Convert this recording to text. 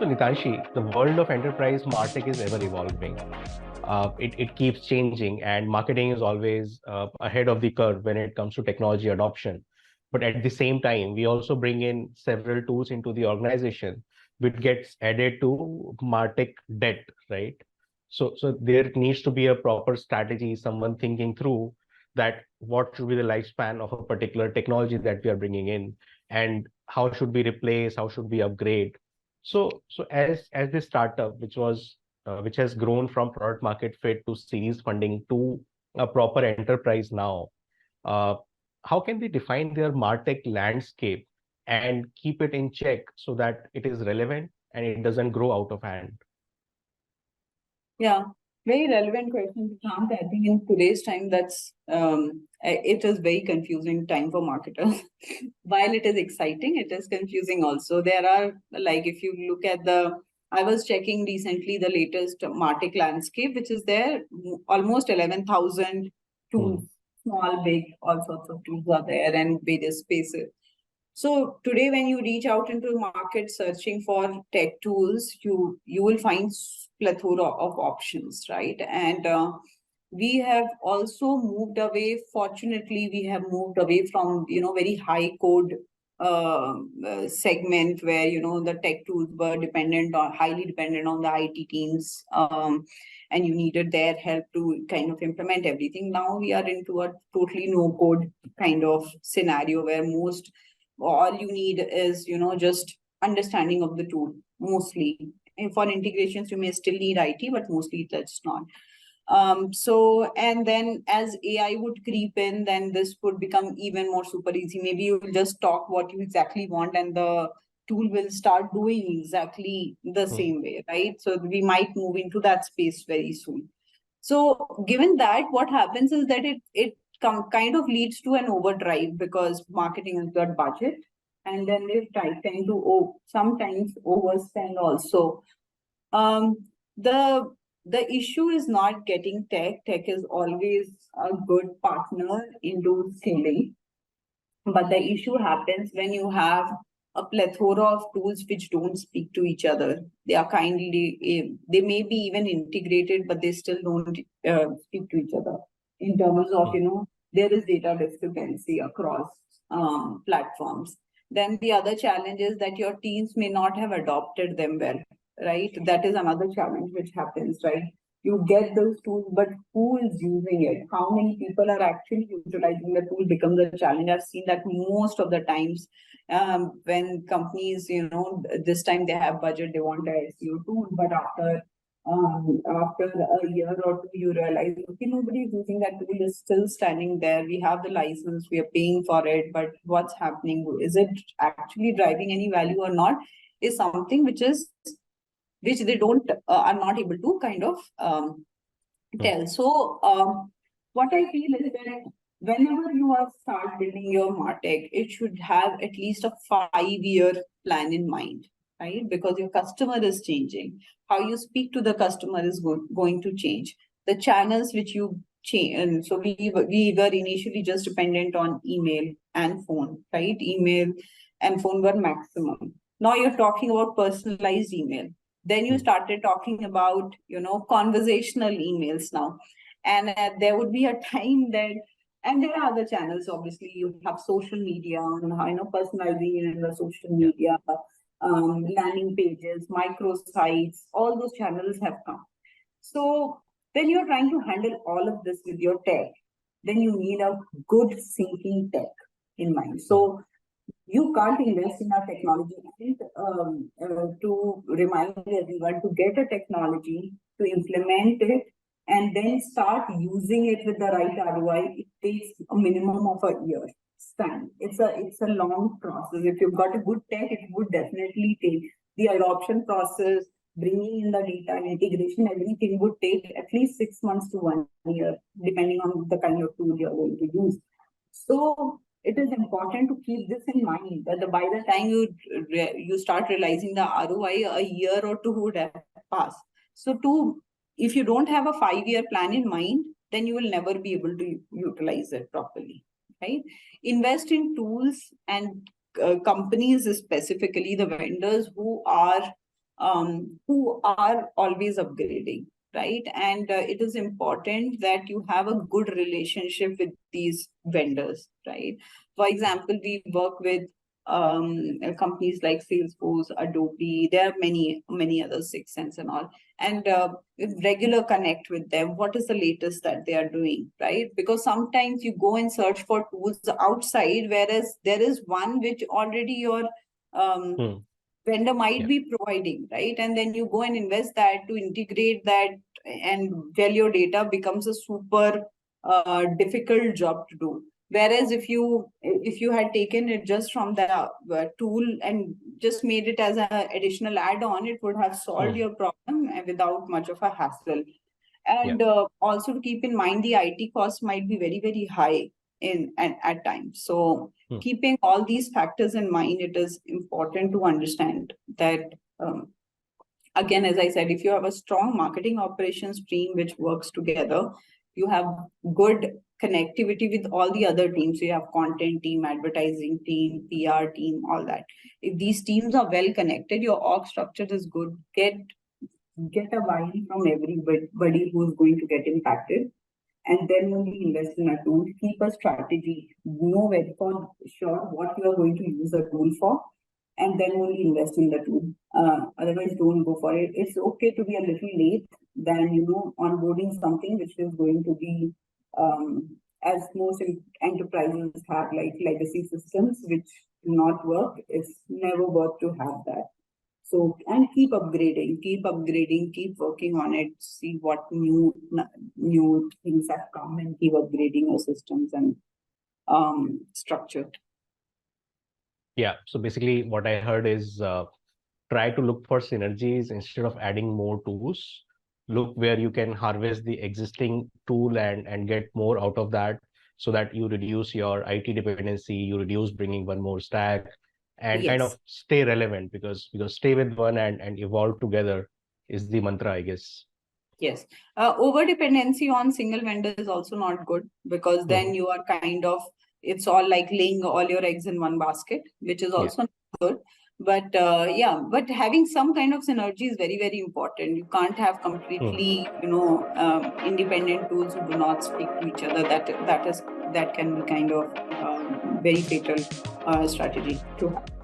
So Nitanshi, the world of enterprise Martech is ever evolving. It keeps changing, and marketing is always ahead of the curve when it comes to technology adoption. But at the same time, we also bring in several tools into the organization, which gets added to Martech debt, right? So there needs to be a proper strategy, someone thinking through that what should be the lifespan of a particular technology that we are bringing in, and how should we replace, how should we upgrade. So as this startup, which has grown from product market fit to series funding to a proper enterprise now, uh, how can they define their MarTech landscape and keep it in check so that it is relevant and it doesn't grow out of hand? Yeah, very relevant question, Prashant. I think in today's time, it is very confusing time for marketers. While it is exciting, it is confusing also. There are, like, if you look at I was checking recently the latest Martech landscape, which is there, almost 11,000 tools, small, big, all sorts of tools are there and various spaces. So today, when you reach out into market searching for tech tools, you will find plethora of options, right? And we have also moved away. Fortunately, we have moved away from very high code segment where the tech tools were highly dependent on the IT teams, and you needed their help to kind of implement everything. Now we are into a totally no code kind of scenario where all you need is just understanding of the tool mostly. And for integrations you may still need IT, but mostly that's not. And then as AI would creep in, then this would become even more super easy. Maybe you will just talk what you exactly want and the tool will start doing exactly the same way, right? So we might move into that space very soon. So given that, what happens is that it kind of leads to an overdrive because marketing has got budget, and then they tend to sometimes overspend also. The issue is not getting tech. Tech is always a good partner into scaling, but the issue happens when you have a plethora of tools which don't speak to each other. They may be even integrated, but they still don't speak to each other in terms of, there is data discrepancy across platforms. Then the other challenge is that your teams may not have adopted them well, right? That is another challenge which happens, right? You get those tools, but who is using it? How many people are actually utilizing the tool becomes a challenge. I've seen that most of the times when companies, this time they have budget, they want a SEO tool, but after a year or two, you realize, okay, nobody's using that tool, is still standing there. We have the license, we are paying for it, but what's happening? Is it actually driving any value or not? Is something which they don't are not able to kind of tell. So what I feel is that whenever you start building your MarTech, it should have at least a 5-year plan in mind, right? Because your customer is changing. How you speak to the customer is going to change. The channels which you change. And so we were initially just dependent on email and phone, right? Email and phone were maximum. Now you're talking about personalized email. Then you started talking about, conversational emails now. And there would be a time that, and there are other channels, obviously, you have social media, personalizing in the social media, landing pages, microsites, all those channels have come. So when you're trying to handle all of this with your tech, then you need a good syncing tech in mind. So you can't invest in our technology. To remind everyone, to get a technology, to implement it, and then start using it with the right ROI, it takes a minimum of a year span. It's a long process. If you've got a good tech, it would definitely take the adoption process, bringing in the data and integration, everything would take at least 6 months to 1 year, depending on the kind of tool you're going to use. So it is important to keep this in mind that by the time you start realizing the ROI, a year or two would have passed. So if you don't have a 5-year plan in mind, then you will never be able to utilize it properly, right? Invest in tools and companies, specifically the vendors who are who are always upgrading, right? And it is important that you have a good relationship with these vendors, right? For example, we work with companies like Salesforce, Adobe. There are many others, Six Sense and all, and with regular connect with them. What is the latest that they are doing, right? Because sometimes you go and search for tools outside, whereas there is one which already your Hmm. vendor might Yeah. be providing, right? And then you go and invest that to integrate that, and well, your data becomes a super difficult job to do. Whereas if you had taken it just from the tool and just made it as an additional add-on, it would have solved Hmm. your problem without much of a hassle. Yeah. And also to keep in mind, the IT cost might be very high at times. So Hmm. keeping all these factors in mind, it is important to understand that, again, as I said, if you have a strong marketing operations team which works together, you have good connectivity with all the other teams. So you have content team, advertising team, PR team, all that. If these teams are well connected, your org structure is good. Get a buy-in from everybody who's going to get impacted, and then only invest in a tool. Keep a strategy, know very for sure what you are going to use a tool for, and then only invest in the tool. Otherwise, don't go for it. It's okay to be a little late than onboarding something which is going to be, as most enterprises have, like legacy systems which do not work. It's never worth to have that. So, and keep upgrading, keep working on it, see what new things have come, and keep upgrading your systems and structure. Yeah. So basically, what I heard is try to look for synergies instead of adding more tools. Look where you can harvest the existing tool and get more out of that, so that you reduce your IT dependency, you reduce bringing one more stack, and kind Yes. of stay relevant, because stay with one and evolve together is the mantra, I guess. Yes. Over dependency on single vendor is also not good, because Hmm. then you are kind of, it's all like laying all your eggs in one basket, which is Yeah. also not good. But yeah, but having some kind of synergy is very important. You can't have Hmm. completely, independent tools who do not speak to each other. That can be kind of very fatal strategy to have.